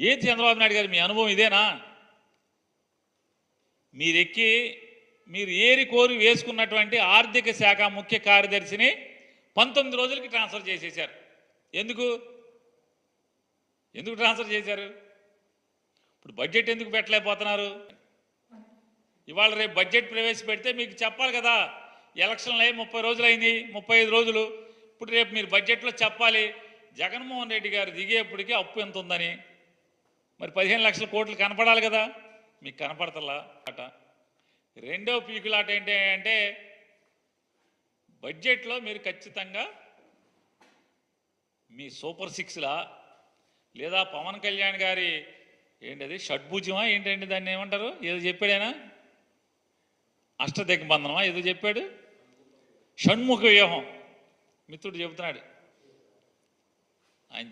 ఏది చంద్రబాబు నాయుడు గారు మీ అనుభవం ఇదేనా? మీరు ఏరి కోరి వేసుకున్నటువంటి ఆర్థిక శాఖ ముఖ్య కార్యదర్శిని 19 రోజులకి ట్రాన్స్ఫర్ చేసేశారు. ఎందుకు ట్రాన్స్ఫర్ చేశారు? ఇప్పుడు బడ్జెట్ ఎందుకు పెట్టలేకపోతున్నారు? ఇవాళ రేపు బడ్జెట్ ప్రవేశపెడితే మీకు చెప్పాలి కదా, ఎలక్షన్లు అయ్యి 30 రోజులైంది, 35 రోజులు. ఇప్పుడు రేపు మీరు బడ్జెట్లో చెప్పాలి జగన్మోహన్ రెడ్డి గారు దిగేప్పటికీ అప్పు ఎంత ఉందని. మరి 15 లక్షల కోట్లు కనపడాలి కదా, మీకు కనపడతలా అట. రెండో పీకులాట ఏంటి అంటే బడ్జెట్లో మీరు ఖచ్చితంగా మీ సూపర్ సిక్స్లా లేదా పవన్ కళ్యాణ్ గారి ఏంటది షడ్భుజమా ఏంటండి దాన్ని ఏమంటారు, ఏదో చెప్పాడైనా అష్టదిగ్బంధనమా ఏదో చెప్పాడు, షణ్ముఖ వ్యూహం మిత్రుడు చెబుతున్నాడు ఆయన